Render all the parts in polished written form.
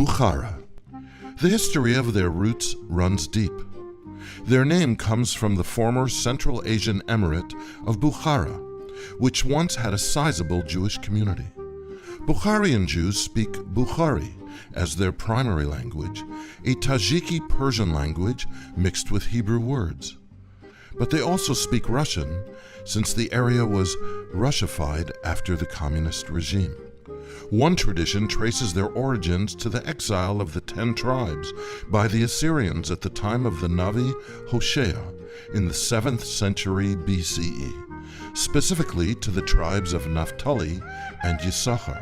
Bukhara. The history of their roots runs deep. Their name comes from the former Central Asian Emirate of Bukhara, which once had a sizable Jewish community. Bukharian Jews speak Bukhari as their primary language, a Tajiki Persian language mixed with Hebrew words. But they also speak Russian, since the area was Russified after the communist regime. One tradition traces their origins to the exile of the 10 tribes by the Assyrians at the time of the Navi Hosea in the 7th century BCE, specifically to the tribes of Naphtali and Yisachar.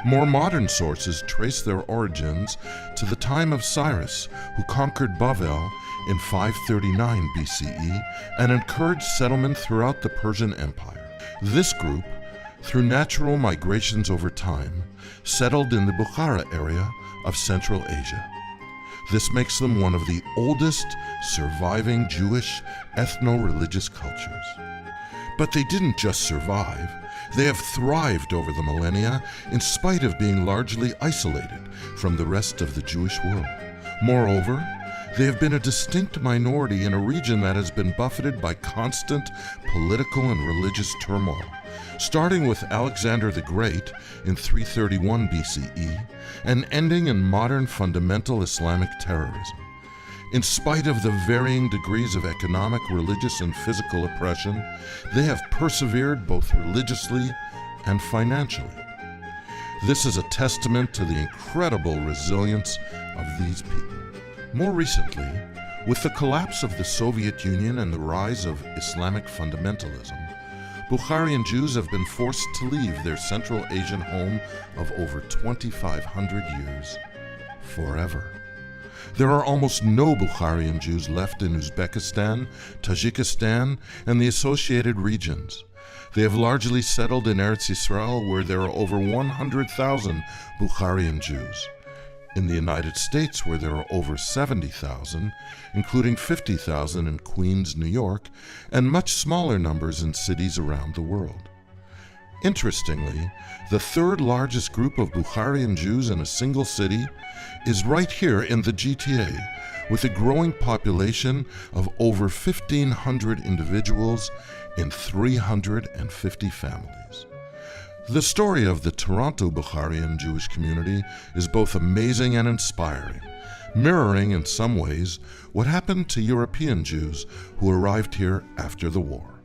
More modern sources trace their origins to the time of Cyrus, who conquered Bavel in 539 BCE and encouraged settlement throughout the Persian Empire. This group, through natural migrations over time, settled in the Bukhara area of Central Asia. This makes them one of the oldest surviving Jewish ethno-religious cultures. But they didn't just survive, they have thrived over the millennia in spite of being largely isolated from the rest of the Jewish world. Moreover, they have been a distinct minority in a region that has been buffeted by constant political and religious turmoil, starting with Alexander the Great in 331 BCE and ending in modern fundamental Islamic terrorism. In spite of the varying degrees of economic, religious, and physical oppression, they have persevered both religiously and financially. This is a testament to the incredible resilience of these people. More recently, with the collapse of the Soviet Union and the rise of Islamic fundamentalism, Bukharian Jews have been forced to leave their Central Asian home of over 2,500 years forever. There are almost no Bukharian Jews left in Uzbekistan, Tajikistan, and the associated regions. They have largely settled in Eretz Yisrael, where there are over 100,000 Bukharian Jews. In the United States, where there are over 70,000, including 50,000 in Queens, New York, and much smaller numbers in cities around the world. Interestingly, the third largest group of Bukharian Jews in a single city is right here in the GTA, with a growing population of over 1,500 individuals in 350 families. The story of the Toronto Bukharian Jewish community is both amazing and inspiring, mirroring in some ways what happened to European Jews who arrived here after the war.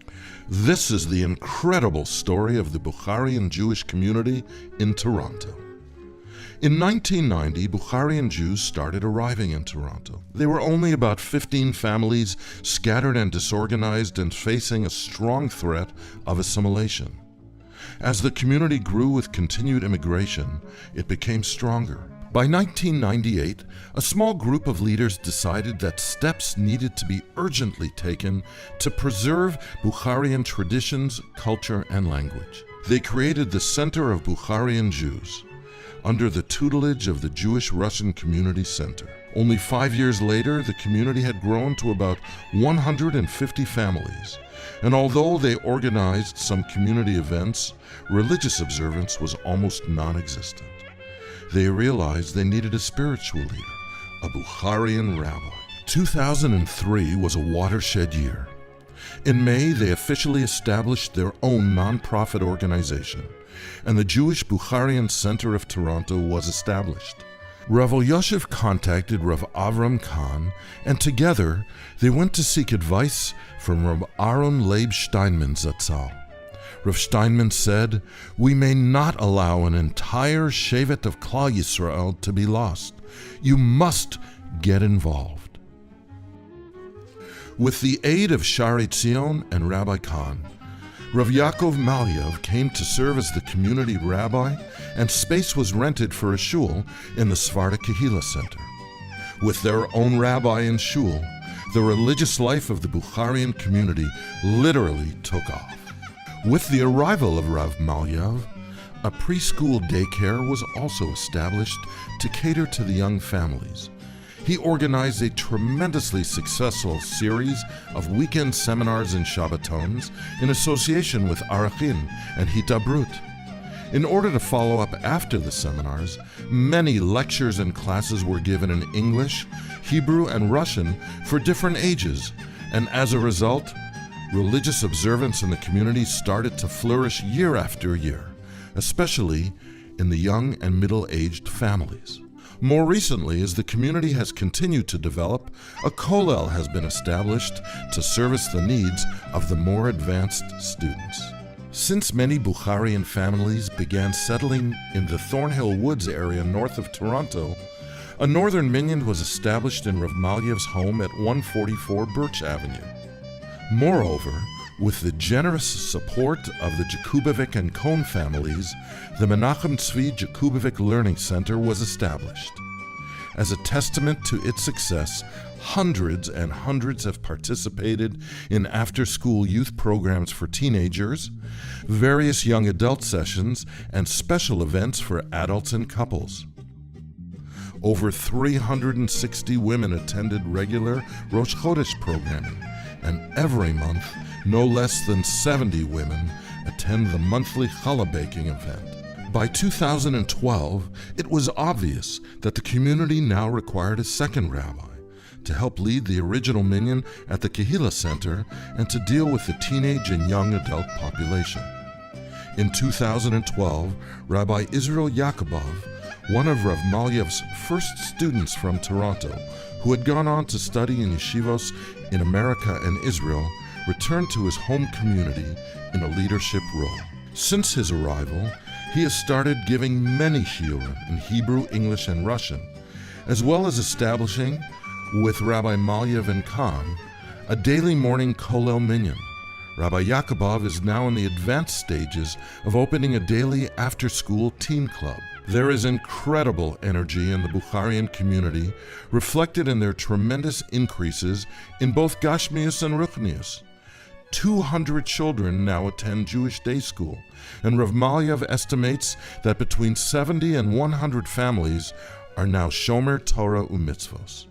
This is the incredible story of the Bukharian Jewish community in Toronto. In 1990, Bukharian Jews started arriving in Toronto. They were only about 15 families, scattered and disorganized and facing a strong threat of assimilation. As the community grew with continued immigration, it became stronger. By 1998, a small group of leaders decided that steps needed to be urgently taken to preserve Bukharian traditions, culture, and language. They created the Center of Bukharian Jews, under the tutelage of the Jewish Russian Community Center. Only 5 years later, the community had grown to about 150 families, and although they organized some community events, religious observance was almost non-existent. They realized they needed a spiritual leader, a Bukharian rabbi. 2003 was a watershed year. In May, they officially established their own nonprofit organization, and the Jewish Bukharian Center of Toronto was established. Rav Elyashiv contacted Rav Avram Kahn, and together they went to seek advice from Rav Aaron Leib Steinman Zatzal. Rav Steinman said, "We may not allow an entire Shevet of Klal Yisrael to be lost. You must get involved." With the aid of Shari Tzion and Rabbi Kahn, Rav Yaakov Malyev came to serve as the community rabbi, and space was rented for a shul in the Sephardi Kehillah Center. With their own rabbi and shul, the religious life of the Bukharian community literally took off. With the arrival of Rav Malyev, a preschool daycare was also established to cater to the young families. He organized a tremendously successful series of weekend seminars and Shabbatons in association with Arachin and Hitabrut. In order to follow up after the seminars, many lectures and classes were given in English, Hebrew, and Russian for different ages, and as a result, religious observance in the community started to flourish year after year, especially in the young and middle-aged families. More recently, as the community has continued to develop, a kollel has been established to service the needs of the more advanced students. Since many Bukharian families began settling in the Thornhill Woods area north of Toronto, a northern minyan was established in Rav Malyev's home at 144 Birch Avenue. Moreover, with the generous support of the Jakubowicz and Cohn families, the Menachem Tzvi Jakubowicz Learning Center was established. As a testament to its success, hundreds and hundreds have participated in after-school youth programs for teenagers, various young adult sessions, and special events for adults and couples. Over 360 women attended regular Rosh Chodesh programming, and every month, no less than 70 women attend the monthly challah baking event. By 2012, it was obvious that the community now required a second rabbi to help lead the original minyan at the Kehillah Center and to deal with the teenage and young adult population. In 2012, Rabbi Israel Yakubov, one of Rav Malyev's first students from Toronto, who had gone on to study in yeshivos in America and Israel, returned to his home community in a leadership role. Since his arrival, he has started giving many shiurim in Hebrew, English, and Russian, as well as establishing, with Rabbi Malyev and Kahn, a daily morning kollel minyan. Rabbi Yakubov is now in the advanced stages of opening a daily after-school teen club. There is incredible energy in the Bukharian community, reflected in their tremendous increases in both Gashmius and Ruchnius. 200 children now attend Jewish day school, and Rav Malyev estimates that between 70 and 100 families are now Shomer Torah u'mitzvos.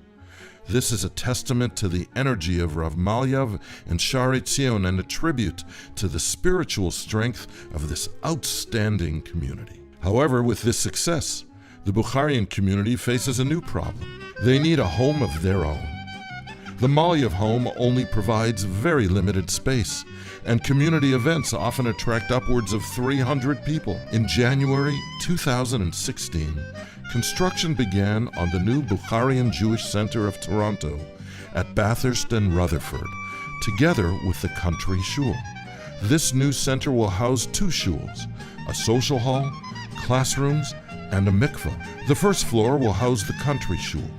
This is a testament to the energy of Rav Malyev and Shari Tzion and a tribute to the spiritual strength of this outstanding community. However, with this success, the Bukharian community faces a new problem. They need a home of their own. The Malyev home only provides very limited space, and community events often attract upwards of 300 people. In January 2016, construction began on the new Bukharian Jewish Center of Toronto at Bathurst and Rutherford, together with the country shul. This new center will house 2 shuls, a social hall, classrooms, and a mikveh. The first floor will house the country shul,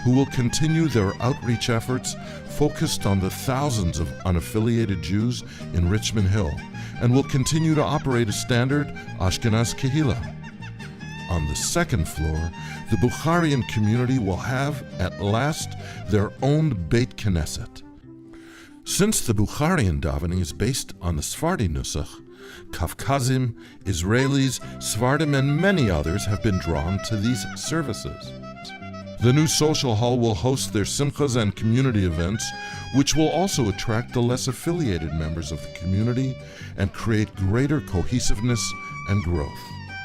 who will continue their outreach efforts focused on the thousands of unaffiliated Jews in Richmond Hill, and will continue to operate a standard Ashkenaz Kehillah. On the second floor, the Bukharian community will have, at last, their own Beit Knesset. Since the Bukharian davening is based on the Sephardi Nusach, Kafkazim, Israelis, Sephardim, and many others have been drawn to these services. The new social hall will host their simchas and community events, which will also attract the less affiliated members of the community and create greater cohesiveness and growth.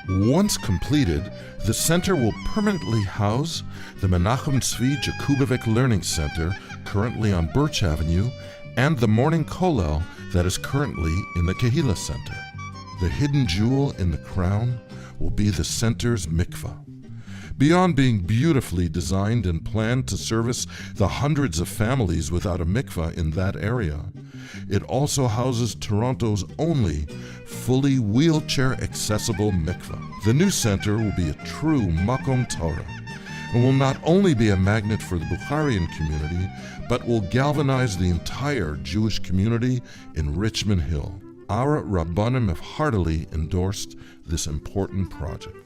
Once completed, the center will permanently house the Menachem Tzvi Jakubowicz Learning Center, currently on Birch Avenue, and the morning kollel that is currently in the Kehillah Center. The hidden jewel in the crown will be the center's mikveh. Beyond being beautifully designed and planned to service the hundreds of families without a mikveh in that area, it also houses Toronto's only fully wheelchair-accessible mikveh. The new center will be a true Makom Torah and will not only be a magnet for the Bukharian community, but will galvanize the entire Jewish community in Richmond Hill. Our Rabbanim have heartily endorsed this important project.